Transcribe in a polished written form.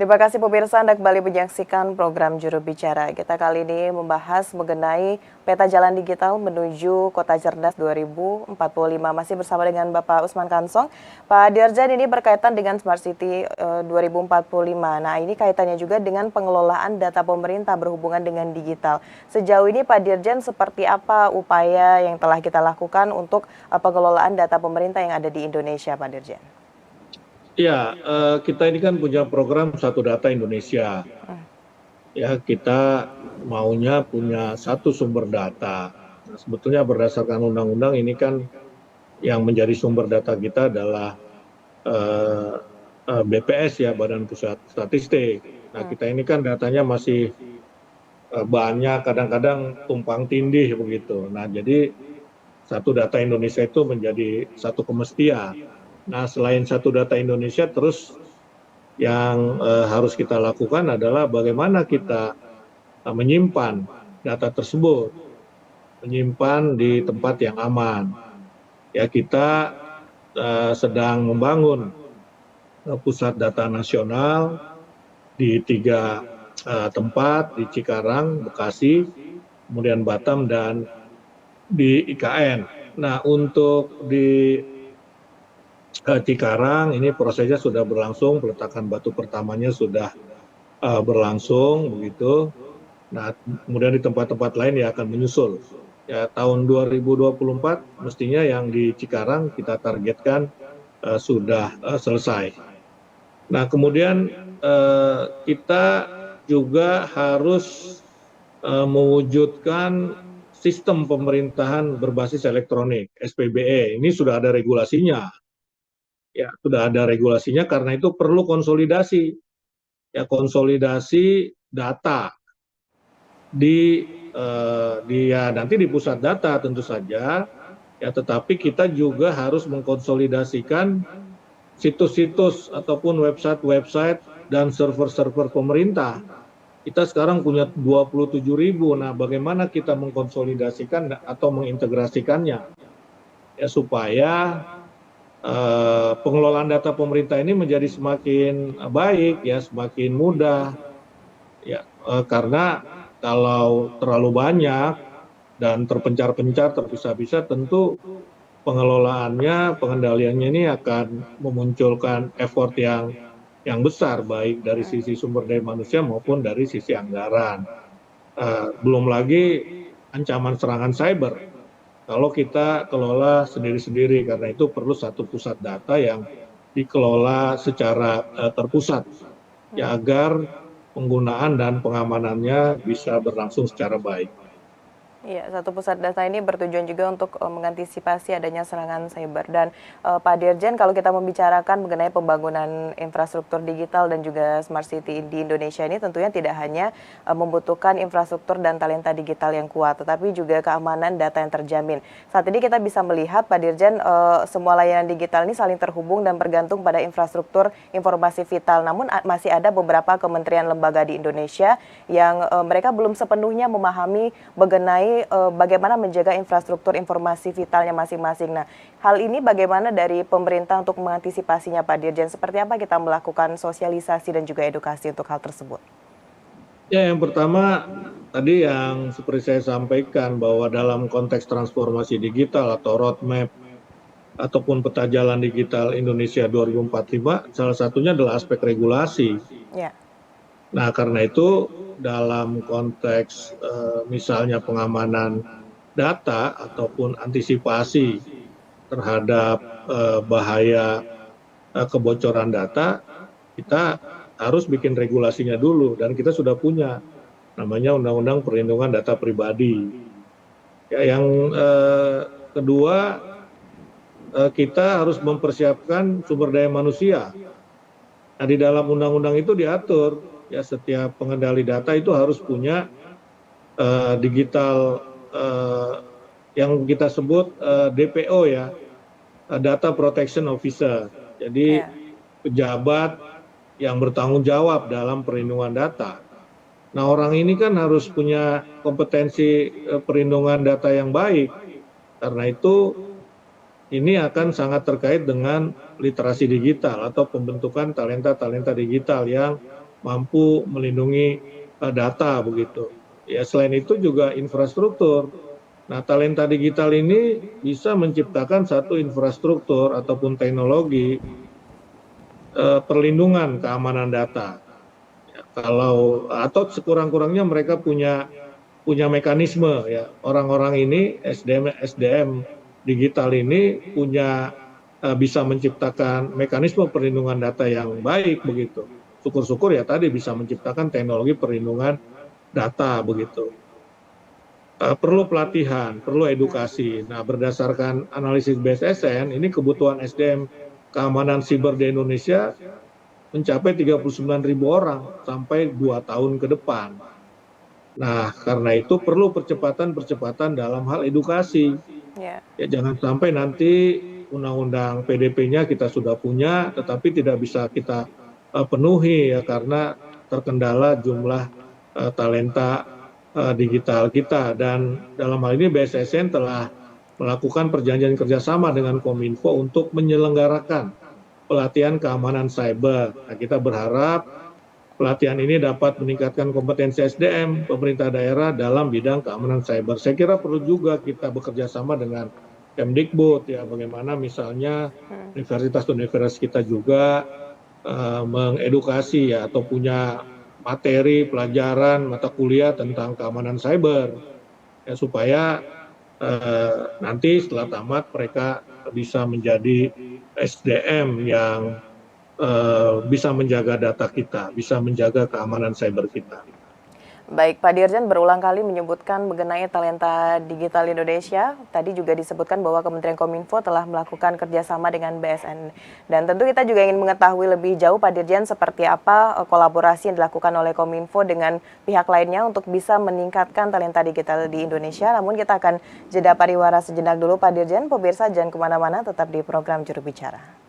Terima kasih pemirsa, Anda kembali menyaksikan program Juru Bicara. Kita kali ini membahas mengenai peta jalan digital menuju Kota Cerdas 2045. Masih bersama dengan Bapak Usman Kansong. Pak Dirjen, ini berkaitan dengan Smart City 2045. Nah, ini kaitannya juga dengan pengelolaan data pemerintah berhubungan dengan digital. Sejauh ini Pak Dirjen, seperti apa upaya yang telah kita lakukan untuk pengelolaan data pemerintah yang ada di Indonesia, Pak Dirjen? Ya, kita ini kan punya program Satu Data Indonesia. Ya, kita maunya punya satu sumber data. Nah, sebetulnya berdasarkan undang-undang ini kan yang menjadi sumber data kita adalah BPS ya, Badan Pusat Statistik. Nah, kita ini kan datanya masih banyak, kadang-kadang tumpang tindih begitu. Nah, jadi Satu Data Indonesia itu menjadi satu kemestian. Nah, selain Satu Data Indonesia, terus yang harus kita lakukan adalah bagaimana kita menyimpan data tersebut, menyimpan di tempat yang aman. Ya, kita sedang membangun pusat data nasional di 3 tempat, di Cikarang, Bekasi, kemudian Batam, dan di IKN. Nah, untuk di Cikarang ini prosesnya sudah berlangsung, peletakan batu pertamanya sudah berlangsung begitu. Nah, kemudian di tempat-tempat lain ya akan menyusul. Ya, tahun 2024 mestinya yang di Cikarang kita targetkan sudah selesai. Nah, kemudian kita juga harus mewujudkan sistem pemerintahan berbasis elektronik (SPBE). Ini sudah ada regulasinya. Ya, sudah ada regulasinya, karena itu perlu konsolidasi. Ya, konsolidasi data nanti di pusat data tentu saja, ya, tetapi kita juga harus mengkonsolidasikan situs-situs ataupun website-website dan server-server pemerintah. Kita sekarang punya 27.000. Nah, bagaimana kita mengkonsolidasikan atau mengintegrasikannya ya, supaya pengelolaan data pemerintah ini menjadi semakin baik ya, semakin mudah ya, karena kalau terlalu banyak dan terpencar-pencar, terpisah-pisah, tentu pengelolaannya, pengendaliannya ini akan memunculkan effort yang besar, baik dari sisi sumber daya manusia maupun dari sisi anggaran. Belum lagi ancaman serangan cyber kalau kita kelola sendiri-sendiri, karena itu perlu satu pusat data yang dikelola secara terpusat ya, agar penggunaan dan pengamanannya bisa berlangsung secara baik. Iya, satu pusat data ini bertujuan juga untuk mengantisipasi adanya serangan cyber. Dan Pak Dirjen, kalau kita membicarakan mengenai pembangunan infrastruktur digital dan juga smart city di Indonesia ini, tentunya tidak hanya membutuhkan infrastruktur dan talenta digital yang kuat, tetapi juga keamanan data yang terjamin. Saat ini kita bisa melihat, Pak Dirjen, semua layanan digital ini saling terhubung dan bergantung pada infrastruktur informasi vital. Namun masih ada beberapa kementerian lembaga di Indonesia yang mereka belum sepenuhnya memahami mengenai bagaimana menjaga infrastruktur informasi vitalnya masing-masing. Nah, hal ini bagaimana dari pemerintah untuk mengantisipasinya, Pak Dirjen? Seperti apa kita melakukan sosialisasi dan juga edukasi untuk hal tersebut? Ya, yang pertama tadi yang seperti saya sampaikan, bahwa dalam konteks transformasi digital atau roadmap ataupun peta jalan digital Indonesia 2045, salah satunya adalah aspek regulasi. Ya. Nah, karena itu dalam konteks misalnya pengamanan data ataupun antisipasi terhadap bahaya kebocoran data, kita harus bikin regulasinya dulu, dan kita sudah punya namanya Undang-Undang Perlindungan Data Pribadi. Ya, yang kedua, kita harus mempersiapkan sumber daya manusia. Nah, di dalam undang-undang itu diatur ya, setiap pengendali data itu harus punya digital yang kita sebut DPO ya, Data Protection Officer. Jadi pejabat yang bertanggung jawab dalam perlindungan data. Nah, orang ini kan harus punya kompetensi perlindungan data yang baik. Karena itu ini akan sangat terkait dengan literasi digital atau pembentukan talenta-talenta digital yang mampu melindungi data begitu. Ya selain itu juga infrastruktur. Nah, talenta digital ini bisa menciptakan satu infrastruktur ataupun teknologi perlindungan keamanan data. Ya, kalau atau sekurang-kurangnya mereka punya mekanisme ya. Orang-orang ini SDM digital ini punya bisa menciptakan mekanisme perlindungan data yang baik begitu. Syukur-syukur ya tadi bisa menciptakan teknologi perlindungan data begitu. Perlu pelatihan, perlu edukasi. Nah, berdasarkan analisis BSSN, ini kebutuhan SDM keamanan siber di Indonesia mencapai 39.000 orang sampai 2 tahun ke depan. Nah, karena itu perlu percepatan dalam hal edukasi. Ya, jangan sampai nanti undang-undang PDP-nya kita sudah punya, tetapi tidak bisa kita penuhi ya karena terkendala jumlah talenta digital kita. Dan dalam hal ini BSSN telah melakukan perjanjian kerjasama dengan Kominfo untuk menyelenggarakan pelatihan keamanan cyber. Nah, kita berharap pelatihan ini dapat meningkatkan kompetensi SDM pemerintah daerah dalam bidang keamanan cyber. Saya kira perlu juga kita bekerja sama dengan Kemdikbud ya, bagaimana misalnya universitas kita juga mengedukasi ya atau punya materi pelajaran mata kuliah tentang keamanan cyber ya, supaya nanti setelah tamat mereka bisa menjadi SDM yang bisa menjaga data kita, bisa menjaga keamanan cyber kita. Baik, Pak Dirjen berulang kali menyebutkan mengenai talenta digital Indonesia. Tadi juga disebutkan bahwa Kementerian Kominfo telah melakukan kerjasama dengan BSN. Dan tentu kita juga ingin mengetahui lebih jauh, Pak Dirjen, seperti apa kolaborasi yang dilakukan oleh Kominfo dengan pihak lainnya untuk bisa meningkatkan talenta digital di Indonesia. Namun kita akan jeda pariwara sejenak dulu, Pak Dirjen. Pemirsa jangan kemana-mana, tetap di program Juru Bicara.